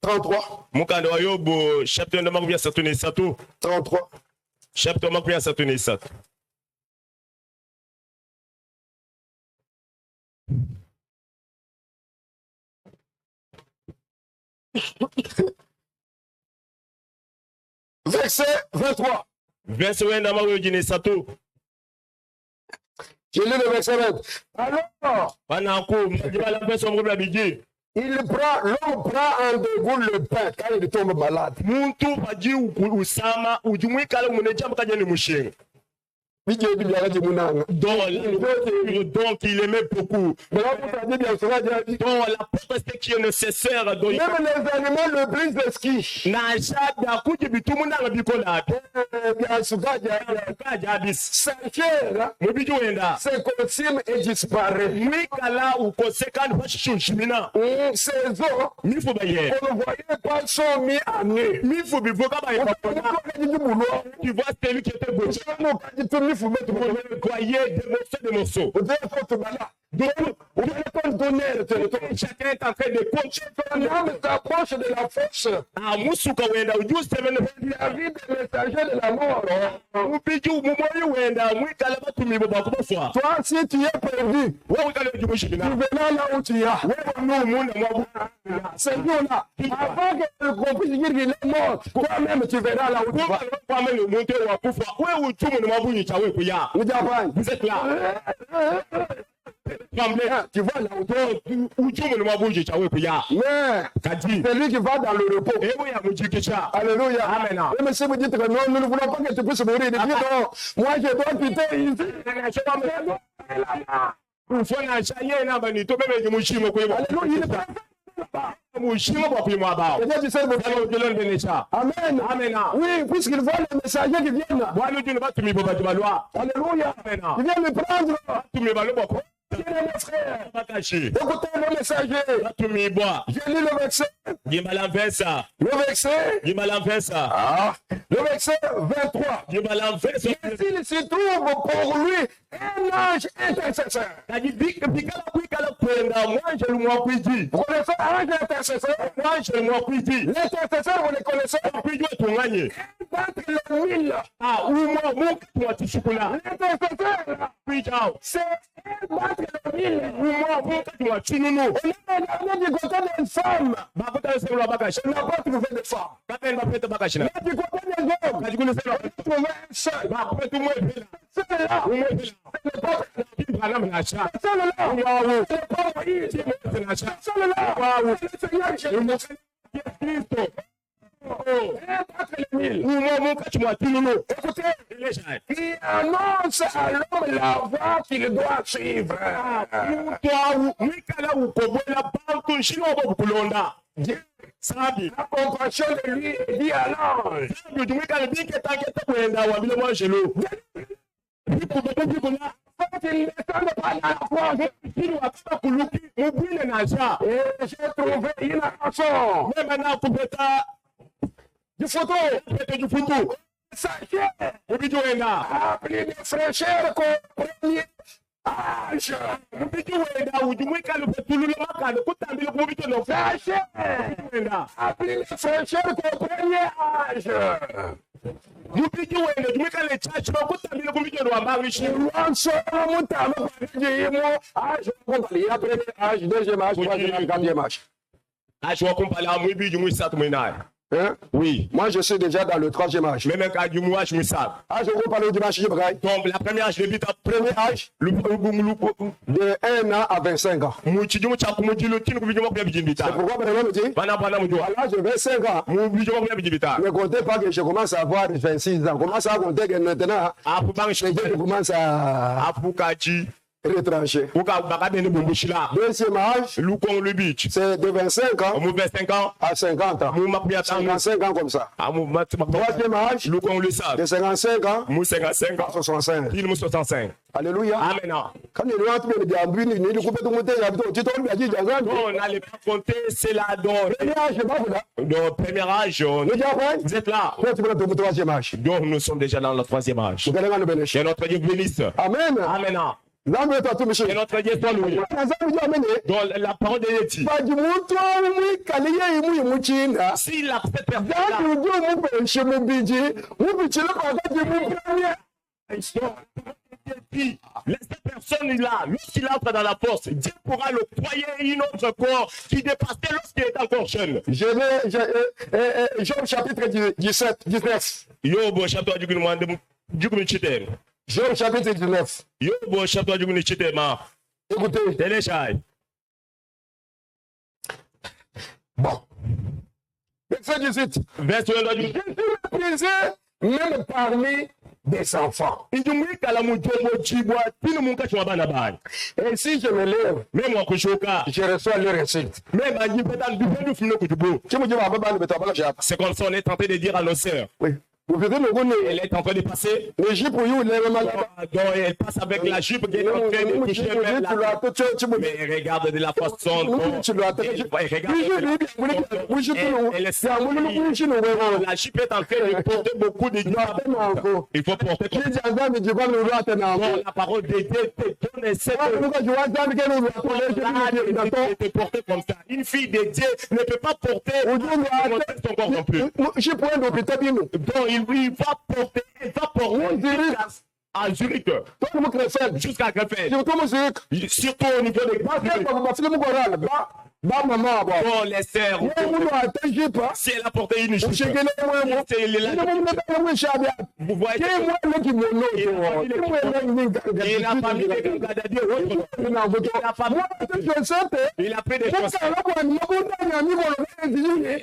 33. 33. Verset 23. Je lis le verset 20. Alors, l'homme prend en dégoût le pain quand il tombe malade. Donc il aimait beaucoup. Donc la protestation qui est nécessaire. Même les animaux le plus exquis. C'est consume et disparaît. Ces os, on ne voyait pas, sont mis à nu. Tu vois celui qui était beau. Vous voyez des morceaux. Chacun est en train de continuer. S'approche de la force. La vie des messagers de la mort. Toi, si tu es perdu, tu verras là où tu es. Ce jour-là, avant que qu'on puisse dire qu'il est mort, toi-même tu verras là où tu vas. Vous êtes là. Tu vois là où tu es. Mais c'est lui qui va dans le repos. Alléluia. Amen. Mais si vous dites que non, nous ne voulons pas que tu puisses mourir. Non, moi je dois quitter ici. Amen. Amen. Oui, puisqu'il voit les messagers qui viennent. Alléluia. Il vient le prendre. Écoutez le messager. Je lis le verset. Le verset 23. S'il se trouve pour lui un ange intercesseur. Vous connaissez ange intercesseur? L'intercesseur, vous le connaissez? Battre le mille. L'intercesseur, c'est battre le mille. On est du côté d'une femme. On n'a pas trouvé de femme. Mais du côté des hommes, on a trouvé un seul. Écoutez, il annonce à l'homme la voie qu'il doit suivre. La compassion de lui dit à l'ange. Il descend par la foi. Et j'ai trouvé une chanson. Du photo. Sachez, appelé de fraîcheur qu'au premier âge. Sachez, appelé de fraîcheur qu'au premier âge. Deuxième âge, troisième âge, quatrième âge. Hein? Oui. Moi, je suis déjà dans le troisième âge. Je vais parler du âge. Donc, la première âge, premier âge, de 1 an à 25 ans. C'est pourquoi Bernard me dit, à l'âge de 25 ans, ne comptez pas que je commence à avoir 26 ans. Commence à compter que maintenant, je commence à... retranché. Deuxième âge, c'est de 25 ans à 50 ans. 55 ans comme ça. Troisième âge, de 55 ans à 65. Alléluia. Amen. Quand on n'allait pas compter, c'est là dans le premier âge. Vous êtes là. Donc nous sommes déjà dans le troisième âge. Et notre Dieu bénisse. Amen. Amen. Et notre Dieu soit loué. Dans la parole de Dieu. Si cette personne là, lorsqu'il entre dans la force, Dieu pourra l'octroyer une autre corps qui dépassait lorsqu'il était encore jeune. Job chapitre 19. Job chapitre 19. Écoutez. Bon. Verset 18. Même parmi des enfants. Et si je me lève, je reçois le récit. C'est comme ça on est tenté de dire à nos sœurs. Oui. Elle est en train de passer. Elle passe avec la jupe qui est en train de toucher même la... Mais regarde de la façon dont... La jupe est en train de porter beaucoup de... Il faut porter comme ça. La parole de Dieu te donne cette... te porter comme ça. Une fille de Dieu ne peut pas porter son corps non plus. Il va porter à Zurich jusqu'à Krefeld. Surtout au niveau des les sœurs, si elle a porté une jupe, vous voyez, il a pas mis des gadadiers ou autre. Il a pris des chaussettes.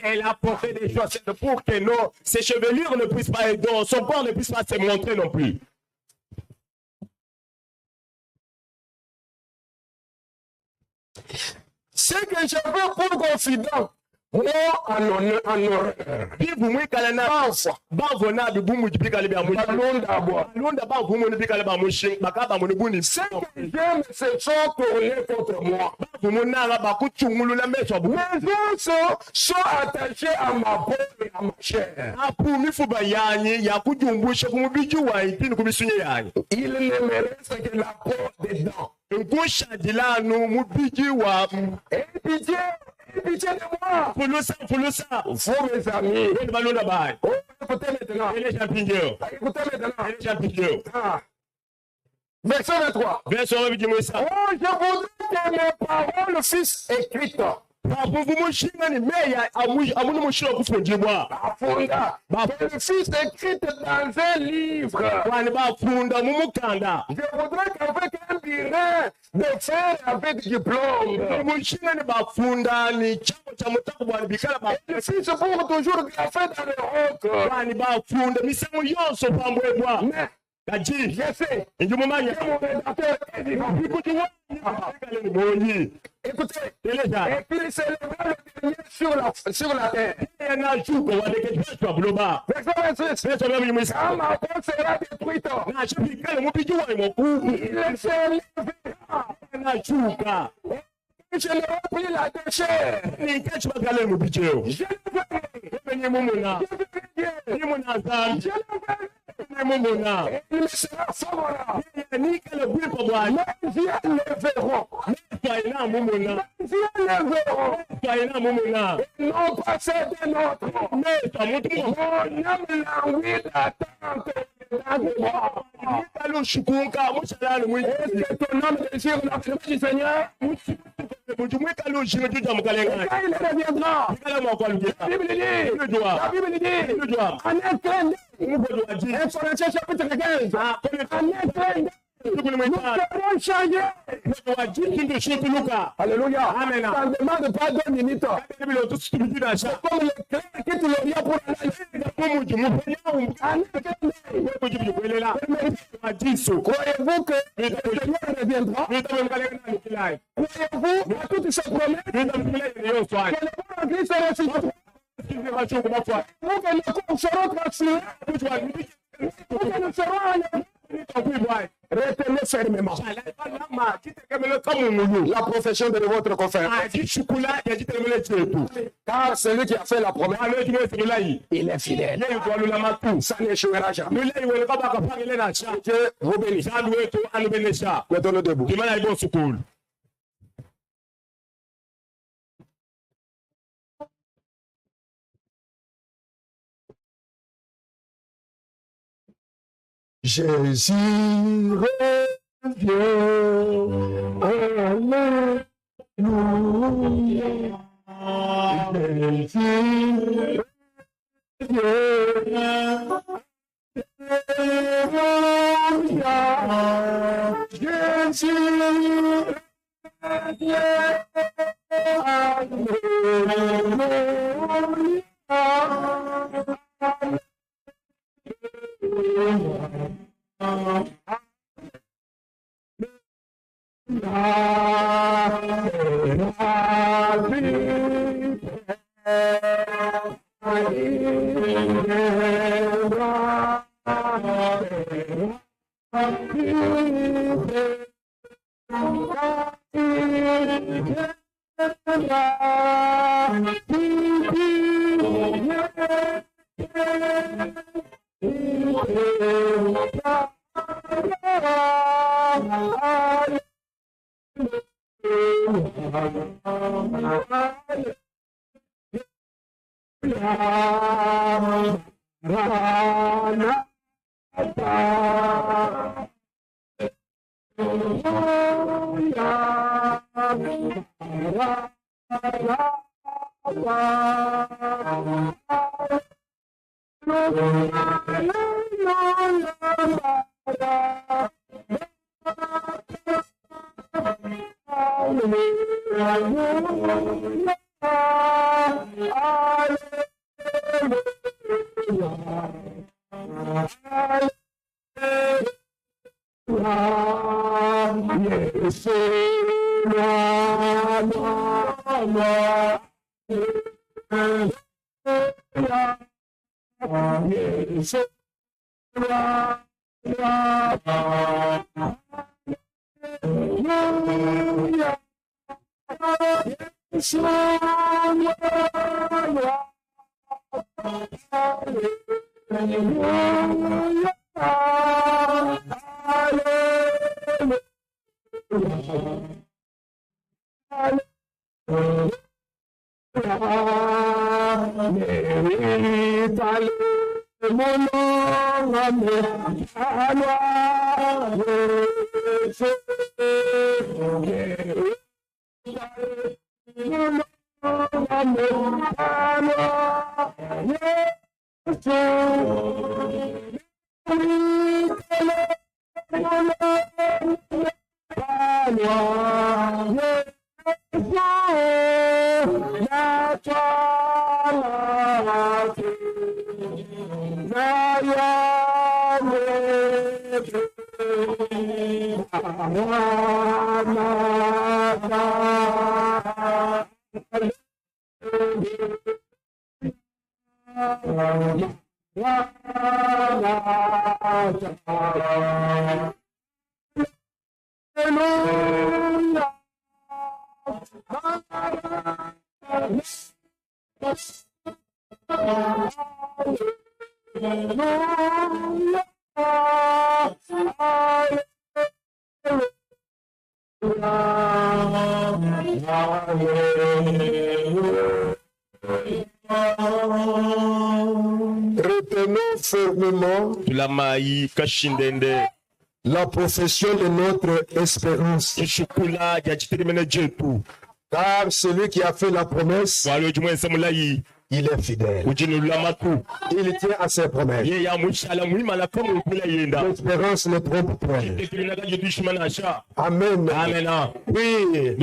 Elle a porté des chaussettes pour que ses chevelures ne puissent pas être, son corps ne puisse pas se montrer non plus. C'est que j'avais pour confident, moi en honneur. Puis vous me calena, bavona de bumu de picale bien mouche. Londa ba bumu de picale bien mouche. Bakaba mon buni. C'est que j'aime ces choses tourner contre moi. Vous me n'avez pas coutu moulu la maison. Mes os sont attachés à ma peau et à ma chair. Pour mi faut bayani, ya coutu mbouche comme biju wa ipi nous comme sunye yani. Il ne me reste que la peau dedans. Gauche de là nous mu biju wa. Pitié de moi. Pour le ça. Vous mes amis. Écoutez maintenant. Écoutez maintenant. Verset 23. Verset 23. Oh, je voudrais que mes paroles fussent écrites. Que le fils écrit dans un livre. Je voudrais qu'avec un birin de fer avec diplôme. Le fils pour toujours graffer dans le roc. Mais je sais que mon rédacteur est vivant. Écoutez, et puis s'élèvera le dernier sur la terre. Quand ma peau sera détruite, il s'élèvera. Je n'aurai plus la déchet. Il sera favorable. Mais viens le verront. Non pas c'est de notre. Mon âme languit d'attente. Est-ce que ton âme désire la présence du Seigneur? Quand il reviendra, la Bible dit, en un train, 1 Corinthiens chapitre 15, en un train Nous serons changés. Alléluia. Amen. Ça ne demande pas 2 minutes. Comme le cœur que tu l'auras pour croyez-vous que le Seigneur reviendra? Croyez-vous à toutes ces promesses? Que le bon Christ ressuscitera? Nous que nous serons transférés? Nous que nous serons enlevés? Retenez fermement la profession de votre confrère. Car celui qui a fait la promesse, il est fidèle. Ça n'échouera jamais. Dieu vous bénisse. Mettons-nous debout. Jésus revient, alléluia. Jésus revient, alléluia. Jésus revient, alléluia. Retenons fermement la profession de notre espérance. Car celui qui a fait la promesse, il est fidèle. Il tient à ses promesses. L'espérance ne trompe point. Amen. Amen. Oui.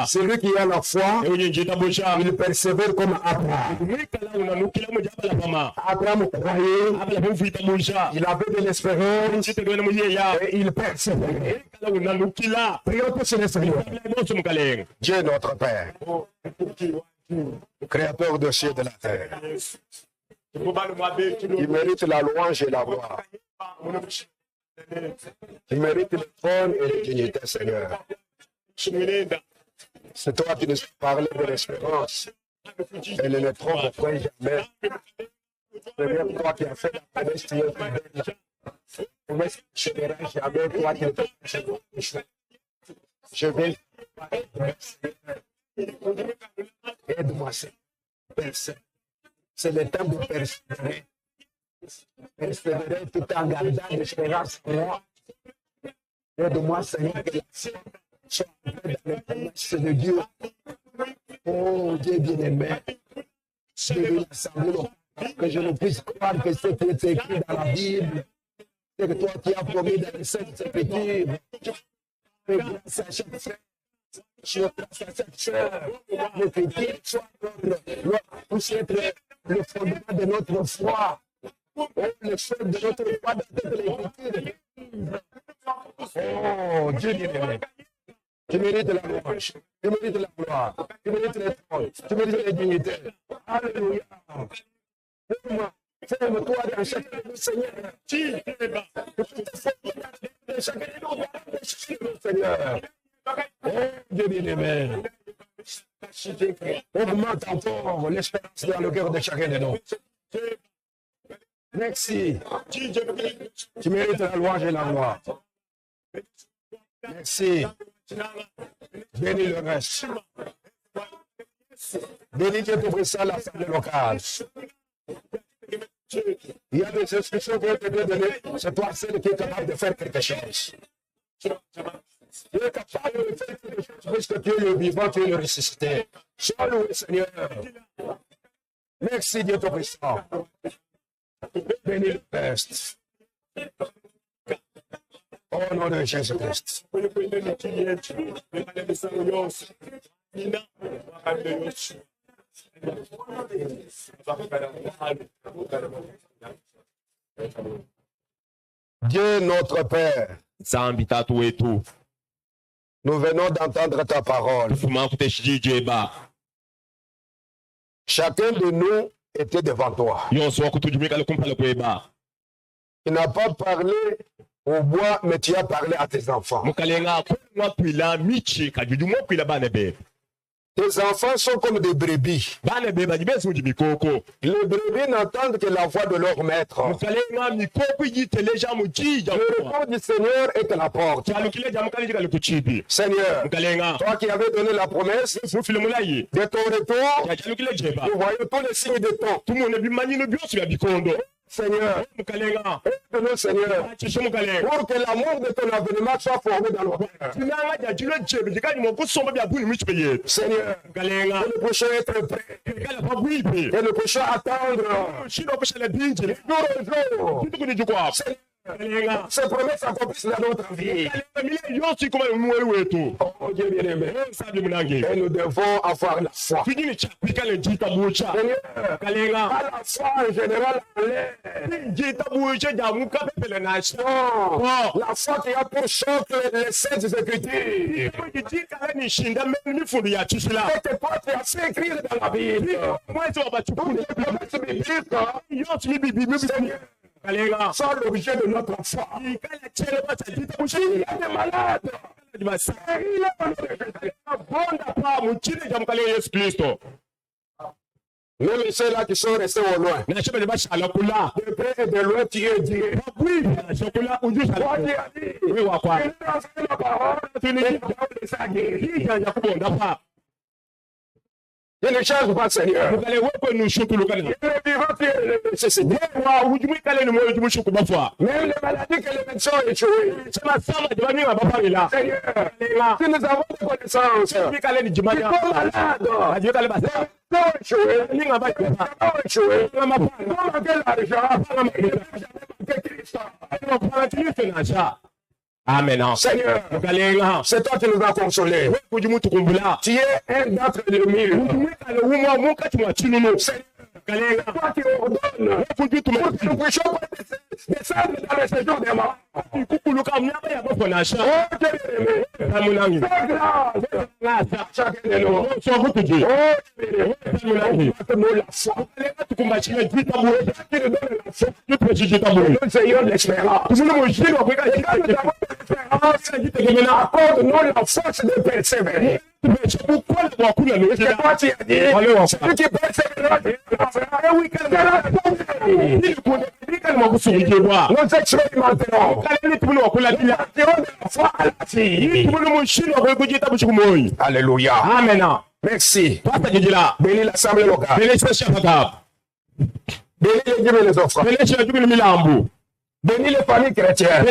C'est lui qui a la foi. Il persévère comme Abraham. Abraham croyait. Il avait de l'espérance. Et il persévérait. Prions pour ce Seigneur. Dieu notre Père, Créateur de cieux et de la terre. Il mérite la louange et la gloire. Il mérite le trône et la dignité, Seigneur. C'est toi qui nous parlais de l'espérance. Elle ne trompe point jamais. Seigneur, toi qui as fait la promesse, tu es fidèle. Promesse que je ne serai jamais, toi qui es fidèle. Je vais aide-moi, Seigneur. C'est le temps de persévérer. Persévérer tout en gardant l'espérance en moi. Aide-moi, Seigneur, que la foi soit dans les promesses de Dieu. Oh Dieu bien-aimé, de l'Assemblée locale, que je ne puisse croire que ce qui est écrit dans la Bible, c'est que toi qui as promis dans les Saintes Écritures. Et grâce à chaque frère, grâce à chaque soeur, l'Écriture soit puisse être le fondement de notre foi. Le fond de notre foi dans toute l'Écriture. Oh, Dieu bien-aimé. Tu mérites la louange, tu mérites la gloire, tu mérites les trônes, tu mérites les dignités. Alléluia. Ferme-toi dans chaque de Seigneur. Seigneur. Oh, Dieu bien-aimé. Augmente encore l'espérance dans le cœur de chacun de nous. Merci. Tu mérites la louange et la gloire. Merci. Bénis le reste. Bénis Dieu pour ça l'Assemblée locale. Il y a des instructions qui ont été données. C'est toi celle qui est capable de faire quelque chose. Tu es capable de faire quelque chose puisque tu es le vivant, tu es le ressuscité. Sois loué, Seigneur. Merci Dieu Tout-Puissant. Bénis le reste. Au nom de Jésus-Christ. Dieu notre Père, nous venons d'entendre ta parole. Chacun de nous était devant toi. Il n'a pas parlé au bois, mais tu as parlé à tes enfants. Tes enfants sont comme des brebis. Les brebis n'entendent que la voix de leur maître. Le retour du Seigneur est à la porte. Seigneur, toi qui avais donné la promesse de ton retour, nous voyons tous les signes de temps. Seigneur, aide-nous, Seigneur, pour que l'amour de ton avènement soit formé dans nos cœurs. Seigneur, que le prochain être prêt, que le prochain attendre. Ces promesses s'accomplissent dans notre vie. Oh Dieu bien-aimé, et nous devons avoir la foi. Seigneur, pas la foi en général en l'air. La foi qui a pour choc les Saintes Écritures. Et que toi tu as fait écrire dans la Bible. Seigneur, sans l'objet de notre foi. Il y a des malades. Même ceux-là qui sont restés au loin. De près et de loin, tu es Dieu. Je ne change pas, Seigneur. Il est vivant qui est le nécessité. Même les maladies que les médecins ont échoué. Seigneur, si nous avons des connaissances, ils sont malades. Les médecins ont échoué. Ils ont échoué. Ils ont manqué l'argent. Ils ont manqué Christ. Amen. Seigneur, c'est toi qui nous as consolés. Tu es un d'entre les mille. Seigneur, toi qui ordonnes. Nous prêchons pas descendre dans le séjour des morts. Oh, chacun de nous. Seigneur, l'espérance. Accorde-nous la force de persévérer. C'est pourquoi toi tu as dit, celui qui persévérera, nous expérimenterons. Alléluia. Amen. Merci. Bénis l'assemblée locale. Bénis les offres. Bénis les familles chrétiennes.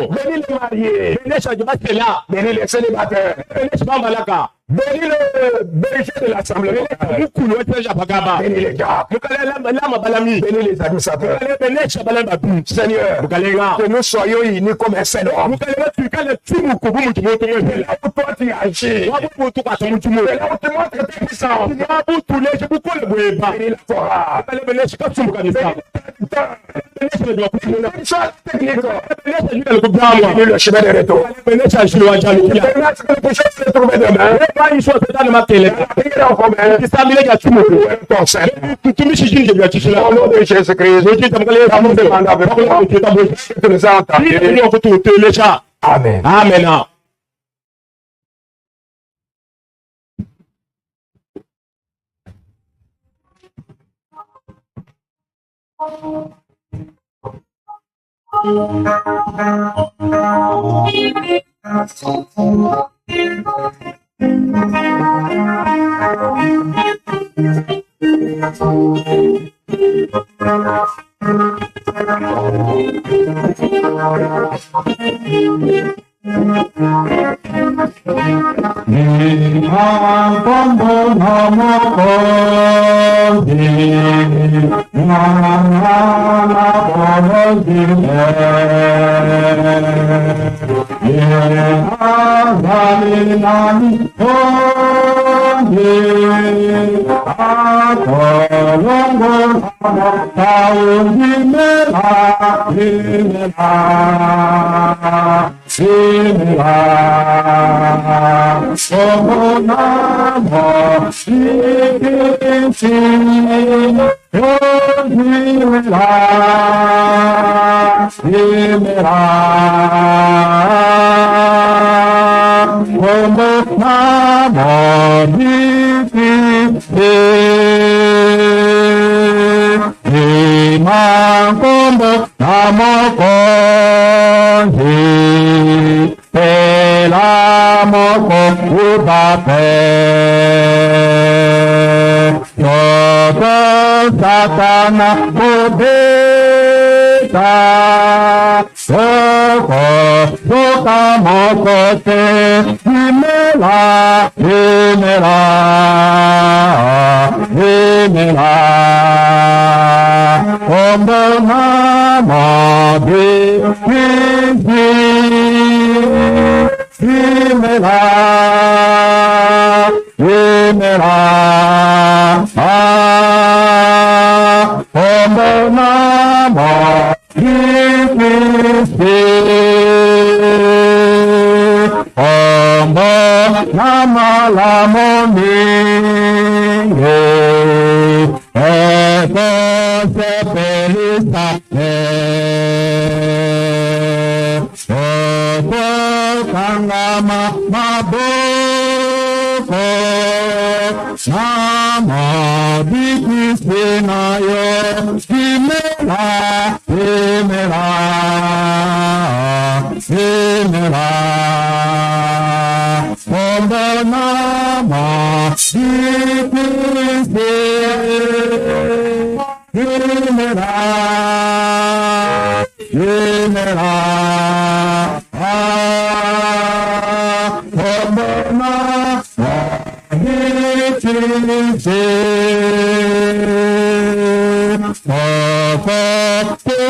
Bénis les mariés. Bénis les célibataires. Bénis le berger de l'assemblée locale. Bénis les gars. Bénis les administrateurs. Seigneur, que nous soyons unis comme un seul homme. Là où toi tu agis. Là où tu montres tes puissances. Bénis la chorale. Bénis le chemin de retour. Au nom de Jésus-Christ, Amen. Amen.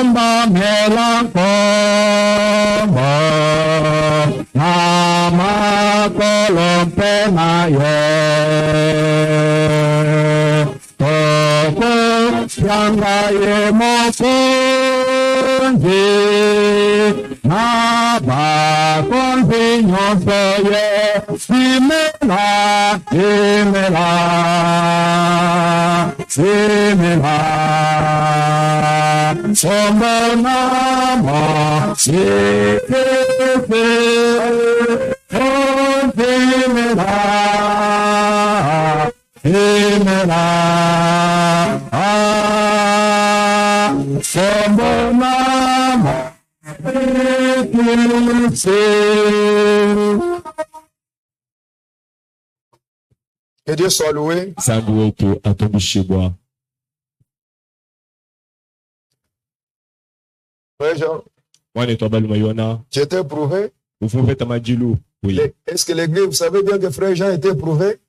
Kumba melankombo Nama kolompe na yo Toko yanga ye mokonje Naba konvinyo soye Simela, simela Simela Sombo nama Sikese Simela Simela Sombo nama Que Dieu soit loué. Frère Jean, tu étais éprouvé. Oui. Est-ce que l'église, vous savez bien que frère Jean était éprouvé?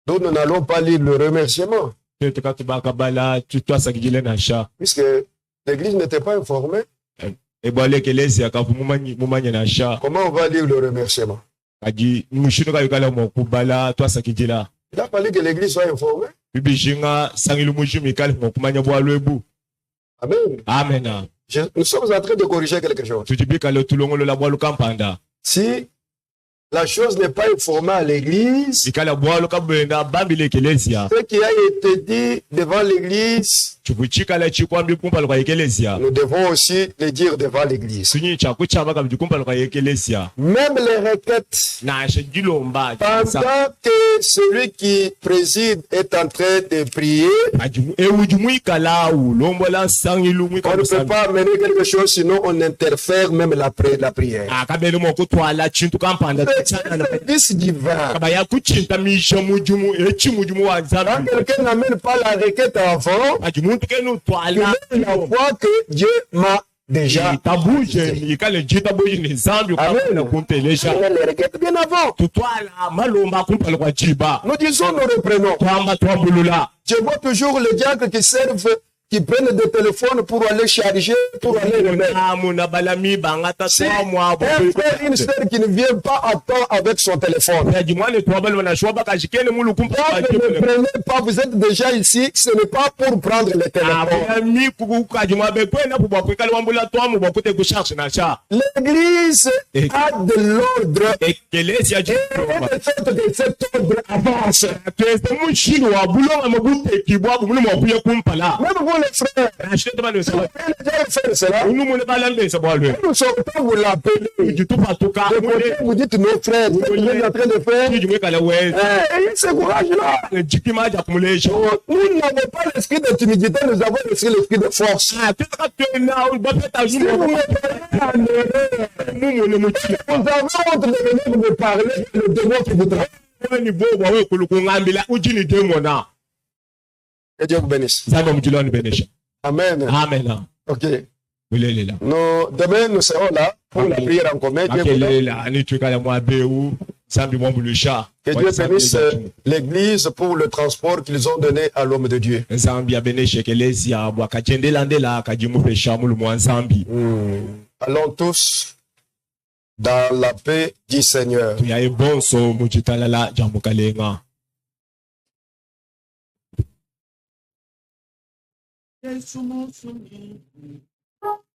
Nous n'allons pas lire le remerciement. Puisque l'église n'était pas informée. Comment on va lire le remerciement? Il a fallu que l'église soit informée. Amen. Amen. Nous sommes en train de corriger quelque chose. Si la chose n'est pas informée à l'église, ce qui a été dit devant l'église, nous devons aussi le dire devant l'église. Même les requêtes, pendant que celui qui préside est en train de prier, on ne peut pas amener quelque chose, sinon on interfère même la prière. C'est divin. Quand quelqu'un n'amène pas la requête avant, il voit que Dieu m'a déjà. Amen. Les requêtes bien avant. Nous disons, nous reprenons. Je vois toujours les diacres qui servent, qui prennent des téléphones pour aller charger, pour aller remettre. C'est un frère, une sœur qui ne vient pas à temps avec son téléphone. Ne prenez pas, vous êtes déjà ici, ce n'est pas pour prendre le téléphone. L'église a de l'ordre et de cet ordre avance. Même vous les frères, nous sommes pas vous l'appelez. Vous dites nos frères, vous êtes en train de faire. Ayez ce courage-là. Nous n'avons pas l'esprit de timidité, nous avons l'esprit de force. Si vous me parlez en erreur, nous avons honte de venir vous parler, le démon qui vous travaille. Que Dieu vous bénisse. Amen. Amen. Ok. Demain, nous serons là pour la prière en commun. Que Dieu bénisse l'église pour le transport qu'ils ont donné à l'homme de Dieu. Allons tous dans la paix du Seigneur.